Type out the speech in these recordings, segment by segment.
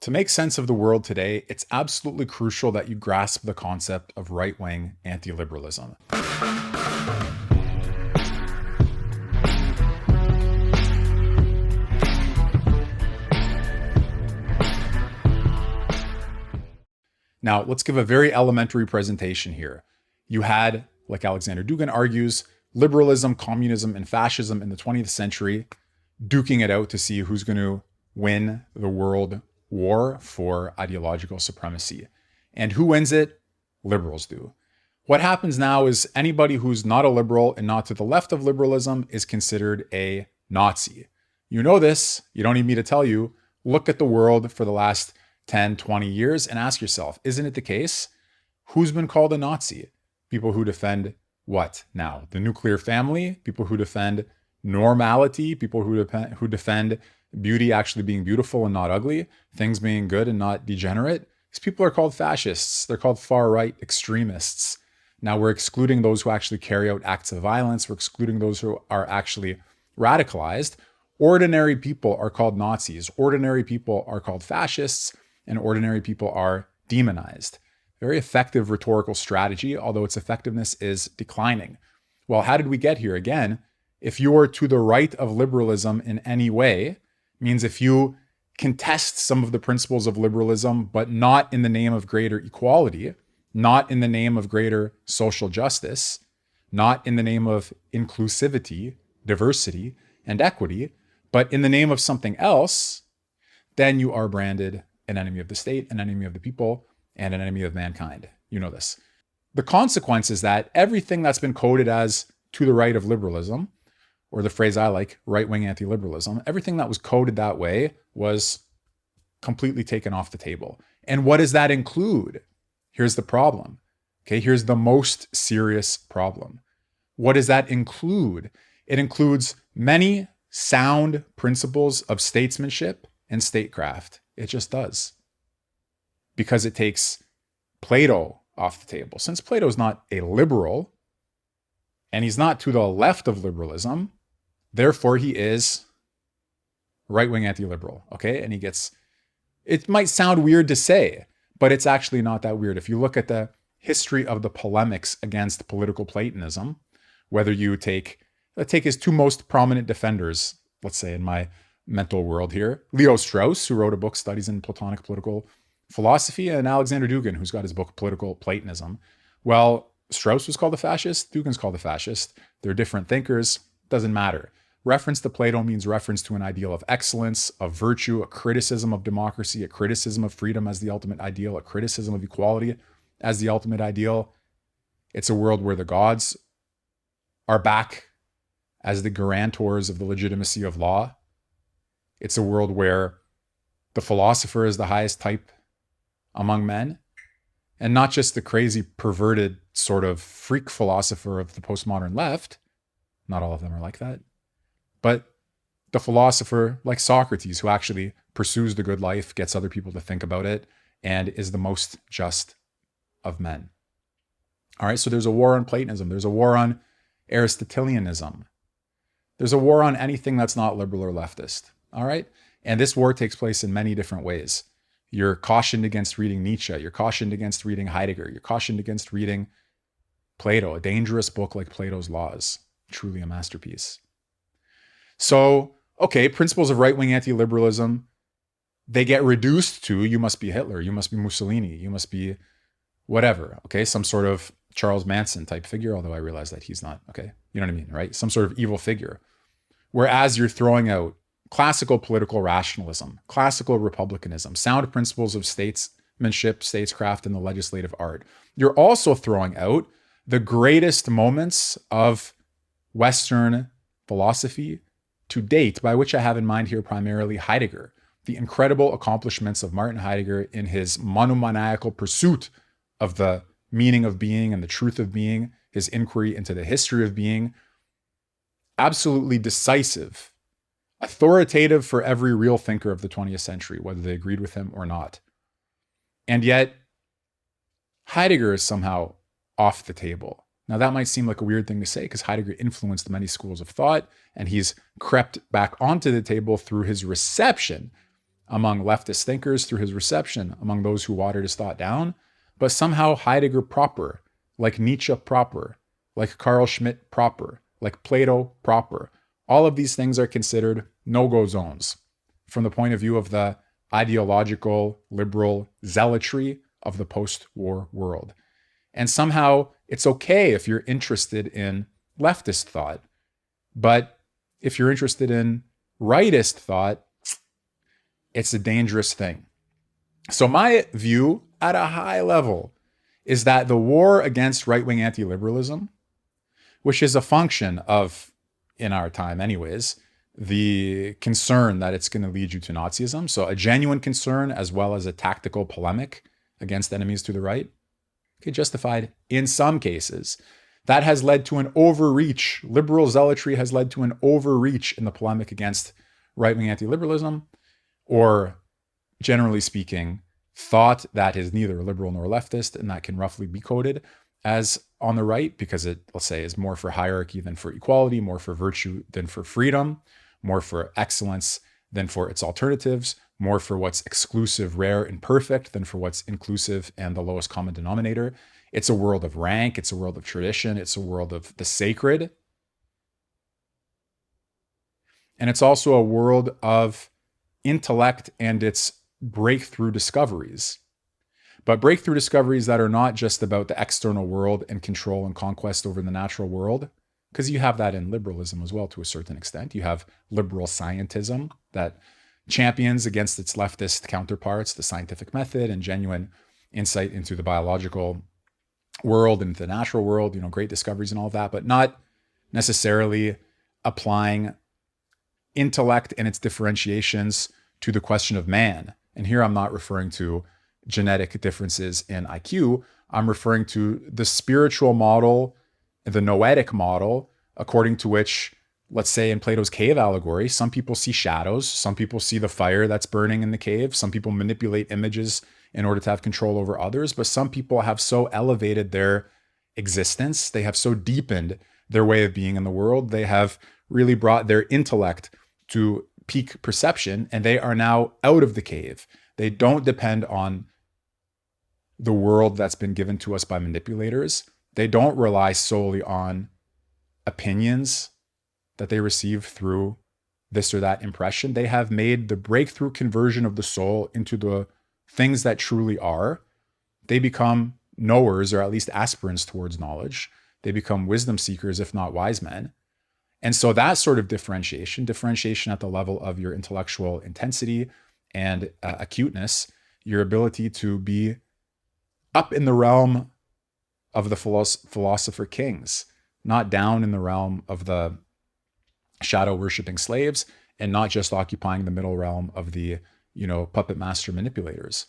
To make sense of the world today, it's absolutely crucial that you grasp the concept of right-wing anti-liberalism. Now, let's give a very elementary presentation here. You had, like Alexander Dugin argues, liberalism, communism, and fascism in the 20th century duking it out to see who's going to win the world war for ideological supremacy. And who wins it? Liberals do. What happens now is anybody who's not a liberal and not to the left of liberalism is considered a Nazi. You know this. You don't need me to tell you. Look at the world for the last 10, 20 years and ask yourself, isn't it the case? Who's been called a Nazi? People who defend what now? The nuclear family? People who defend normality? People who defend beauty actually being beautiful and not ugly? Things being good and not degenerate? These people are called fascists. They're called far-right extremists. Now we're excluding those who actually carry out acts of violence. We're excluding those who are actually radicalized. Ordinary people are called Nazis. Ordinary people are called fascists. And ordinary people are demonized. Very effective rhetorical strategy, although its effectiveness is declining. Well, how did we get here? Again, if you are to the right of liberalism in any way, means if you contest some of the principles of liberalism, but not in the name of greater equality, not in the name of greater social justice, not in the name of inclusivity, diversity, and equity, but in the name of something else, then you are branded an enemy of the state, an enemy of the people, and an enemy of mankind. You know this. The consequence is that everything that's been coded as to the right of liberalism, or the phrase I like, right-wing anti-liberalism, everything that was coded that way was completely taken off the table. And what does that include? Here's the problem. Okay, here's the most serious problem. What does that include? It includes many sound principles of statesmanship and statecraft. It just does. Because it takes Plato off the table. Since Plato is not a liberal, and he's not to the left of liberalism, therefore he is right-wing anti-liberal, okay? And it might sound weird to say, but it's actually not that weird. If you look at the history of the polemics against political Platonism, whether you take his two most prominent defenders, let's say in my mental world here, Leo Strauss, who wrote a book, Studies in Platonic Political Philosophy, and Alexander Dugin, who's got his book, Political Platonism. Well, Strauss was called a fascist, Dugin's called a fascist. They're different thinkers, doesn't matter. Reference to Plato means reference to an ideal of excellence, of virtue, a criticism of democracy, a criticism of freedom as the ultimate ideal, a criticism of equality as the ultimate ideal. It's a world where the gods are back as the guarantors of the legitimacy of law. It's a world where the philosopher is the highest type among men, and not just the crazy, perverted sort of freak philosopher of the postmodern left. Not all of them are like that. But the philosopher like Socrates, who actually pursues the good life, gets other people to think about it, and is the most just of men. All right, so there's a war on Platonism. There's a war on Aristotelianism. There's a war on anything that's not liberal or leftist. All right. And this war takes place in many different ways. You're cautioned against reading Nietzsche. You're cautioned against reading Heidegger. You're cautioned against reading Plato, a dangerous book like Plato's Laws, truly a masterpiece. So, okay, principles of right-wing anti-liberalism, they get reduced to, you must be Hitler, you must be Mussolini, you must be whatever, okay? Some sort of Charles Manson type figure, although I realize that he's not, okay? You know what I mean, right? Some sort of evil figure. Whereas you're throwing out classical political rationalism, classical republicanism, sound principles of statesmanship, statescraft, and the legislative art. You're also throwing out the greatest moments of Western philosophy to date, by which I have in mind here primarily Heidegger, the incredible accomplishments of Martin Heidegger in his monomaniacal pursuit of the meaning of being and the truth of being, his inquiry into the history of being, absolutely decisive, authoritative for every real thinker of the 20th century, whether they agreed with him or not. And yet, Heidegger is somehow off the table. Now, that might seem like a weird thing to say because Heidegger influenced many schools of thought, and he's crept back onto the table through his reception among leftist thinkers through his reception among those who watered his thought down, but somehow Heidegger proper, like Nietzsche proper, like Carl Schmitt proper, like Plato proper, all of these things are considered no-go zones from the point of view of the ideological, liberal zealotry of the post-war world. And somehow it's okay if you're interested in leftist thought, but if you're interested in rightist thought, it's a dangerous thing. So my view at a high level is that the war against right-wing anti-liberalism, which is a function of, in our time anyways, the concern that it's going to lead you to Nazism. So a genuine concern as well as a tactical polemic against enemies to the right. Okay, justified in some cases. That has led to an overreach. Liberal zealotry has led to an overreach in the polemic against right-wing anti-liberalism, or generally speaking, thought that is neither liberal nor leftist, and that can roughly be coded as on the right because it, let's say, is more for hierarchy than for equality, more for virtue than for freedom, more for excellence than for its alternatives, more for what's exclusive, rare, and perfect than for what's inclusive and the lowest common denominator. It's a world of rank. It's a world of tradition. It's a world of the sacred. And it's also a world of intellect and its breakthrough discoveries. But breakthrough discoveries that are not just about the external world and control and conquest over the natural world, because you have that in liberalism as well to a certain extent. You have liberal scientism that champions against its leftist counterparts the scientific method and genuine insight into the biological world and the natural world, great discoveries and all of that, but not necessarily applying intellect and its differentiations to the question of man. And here I'm not referring to genetic differences in IQ. I'm referring to the spiritual model, the noetic model, according to which, let's say in Plato's cave allegory, some people see shadows, some people see the fire that's burning in the cave, some people manipulate images in order to have control over others, but some people have so elevated their existence, they have so deepened their way of being in the world, they have really brought their intellect to peak perception, and they are now out of the cave. They don't depend on the world that's been given to us by manipulators. They don't rely solely on opinions that they receive through this or that impression. They have made the breakthrough conversion of the soul into the things that truly are. They become knowers, or at least aspirants towards knowledge. They become wisdom seekers, if not wise men. And so that sort of differentiation at the level of your intellectual intensity and acuteness, your ability to be up in the realm of the philosopher kings, not down in the realm of the shadow worshipping slaves, and not just occupying the middle realm of the, puppet master manipulators.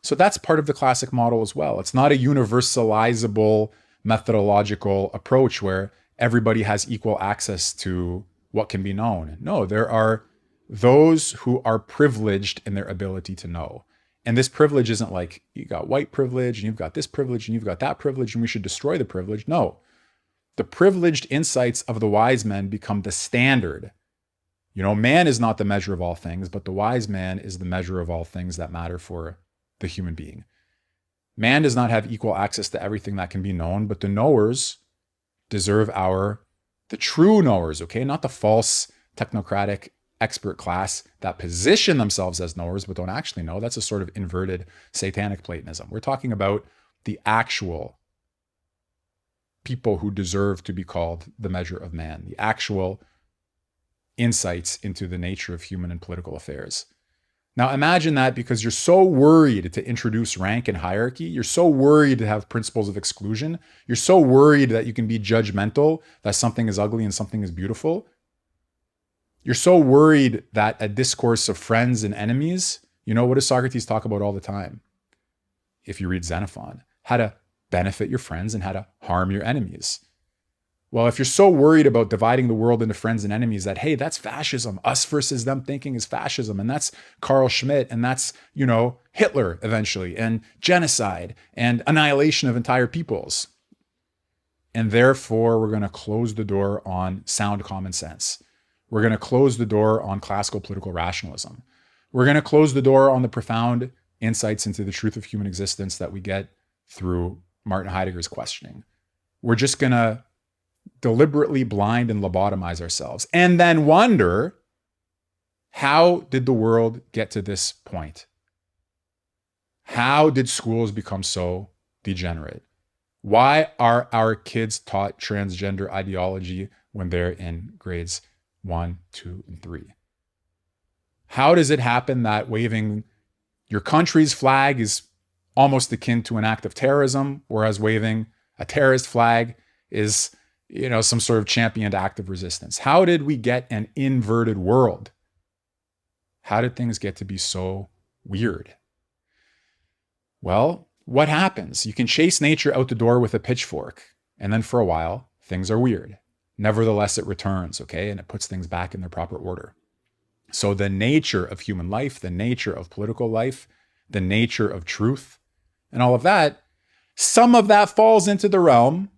So that's part of the classic model as well. It's not a universalizable methodological approach where everybody has equal access to what can be known. No, there are those who are privileged in their ability to know. And this privilege isn't like you got white privilege and you've got this privilege and you've got that privilege and we should destroy the privilege. No, the privileged insights of the wise men become the standard. Man is not the measure of all things, but the wise man is the measure of all things that matter for the human being. Man does not have equal access to everything that can be known, but the knowers deserve the true knowers, okay? Not the false technocratic expert class that position themselves as knowers but don't actually know. That's a sort of inverted satanic Platonism. We're talking about the actual people who deserve to be called the measure of man, the actual insights into the nature of human and political affairs. Now imagine that because you're so worried to introduce rank and hierarchy, you're so worried to have principles of exclusion, you're so worried that you can be judgmental, that something is ugly and something is beautiful. You're so worried that a discourse of friends and enemies, what does Socrates talk about all the time? If you read Xenophon, how to benefit your friends and how to harm your enemies. Well, if you're so worried about dividing the world into friends and enemies that, hey, that's fascism, us versus them thinking is fascism, and that's Carl Schmitt, and that's, Hitler eventually, and genocide, and annihilation of entire peoples. And therefore, we're going to close the door on sound common sense. We're going to close the door on classical political rationalism. We're going to close the door on the profound insights into the truth of human existence that we get through Martin Heidegger's questioning. We're just going to deliberately blind and lobotomize ourselves and then wonder, how did the world get to this point? How did schools become so degenerate? Why are our kids taught transgender ideology when they're in grades 1, 2, and 3? How does it happen that waving your country's flag is almost akin to an act of terrorism, whereas waving a terrorist flag is, some sort of championed act of resistance? How did we get an inverted world? How did things get to be so weird? Well, what happens? You can chase nature out the door with a pitchfork, and then for a while, things are weird. Nevertheless, it returns, okay? And it puts things back in their proper order. So the nature of human life, the nature of political life, the nature of truth, and all of that, some of that falls into the realm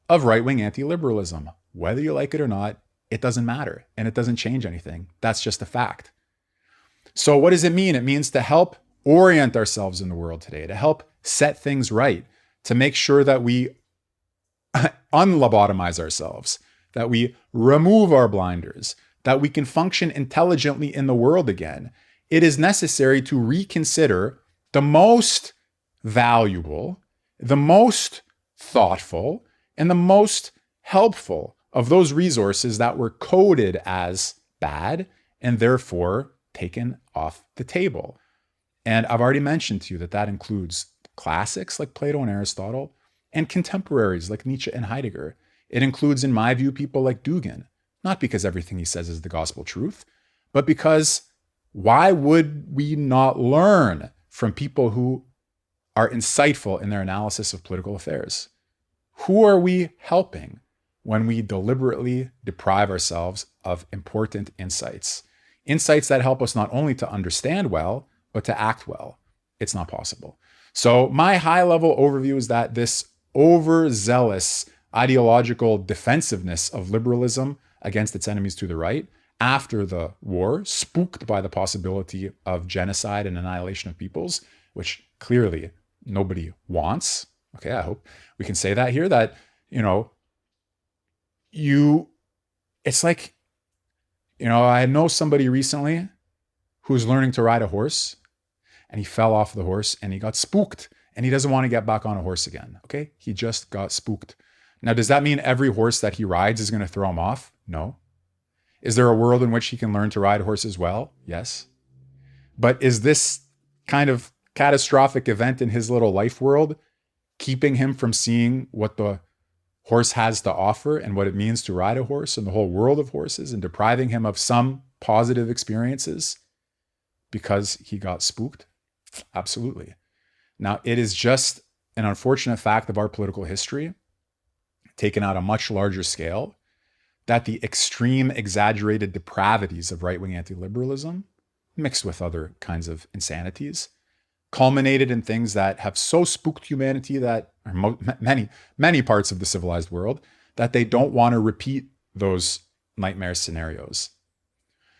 of right-wing anti-liberalism. Whether you like it or not, it doesn't matter, and it doesn't change anything. That's just a fact. So what does it mean? It means to help orient ourselves in the world today, to help set things right, to make sure that we unlobotomize ourselves, that we remove our blinders, that we can function intelligently in the world again. It is necessary to reconsider the most valuable, the most thoughtful, and the most helpful of those resources that were coded as bad and therefore taken off the table. And I've already mentioned to you that includes classics like Plato and Aristotle and contemporaries like Nietzsche and Heidegger. It includes, in my view, people like Dugin, not because everything he says is the gospel truth, but because why would we not learn from people who are insightful in their analysis of political affairs? Who are we helping when we deliberately deprive ourselves of important insights? Insights that help us not only to understand well, but to act well. It's not possible. So my high-level overview is that this overzealous ideological defensiveness of liberalism against its enemies to the right after the war, spooked by the possibility of genocide and annihilation of peoples, which clearly nobody wants. Okay, I hope we can say that here, that, it's like, I know somebody recently who's learning to ride a horse, and he fell off the horse and he got spooked and he doesn't want to get back on a horse again. Okay, he just got spooked. Now, does that mean every horse that he rides is going to throw him off? No. Is there a world in which he can learn to ride horses well? Yes. But is this kind of catastrophic event in his little life world keeping him from seeing what the horse has to offer and what it means to ride a horse and the whole world of horses, and depriving him of some positive experiences because he got spooked? Absolutely. Now, it is just an unfortunate fact of our political history, taken at a much larger scale, that the extreme exaggerated depravities of right-wing anti-liberalism, mixed with other kinds of insanities, culminated in things that have so spooked humanity, that many parts of the civilized world, that they don't want to repeat those nightmare scenarios.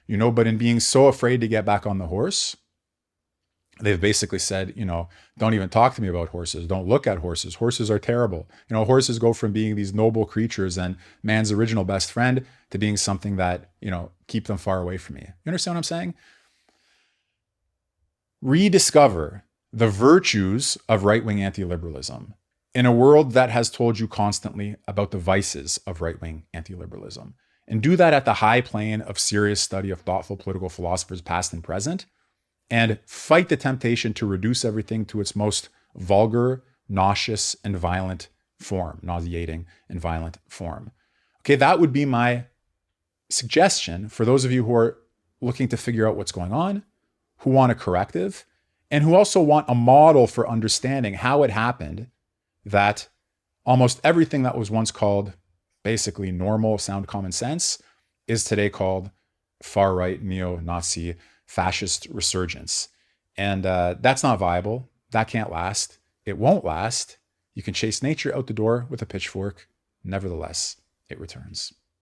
But in being so afraid to get back on the horse, they've basically said, don't even talk to me about horses. Don't look at horses. Horses are terrible. Horses go from being these noble creatures and man's original best friend to being something that, keep them far away from me. You understand what I'm saying? Rediscover the virtues of right-wing anti-liberalism in a world that has told you constantly about the vices of right-wing anti-liberalism. And do that at the high plane of serious study of thoughtful political philosophers past and present, and fight the temptation to reduce everything to its most vulgar, nauseous, and violent form, nauseating and violent form. Okay, that would be my suggestion for those of you who are looking to figure out what's going on, who want a corrective, and who also want a model for understanding how it happened that almost everything that was once called basically normal, sound common sense is today called far-right, neo-Nazi, fascist resurgence. And that's not viable. That can't last. It won't last. You can chase nature out the door with a pitchfork. Nevertheless, it returns.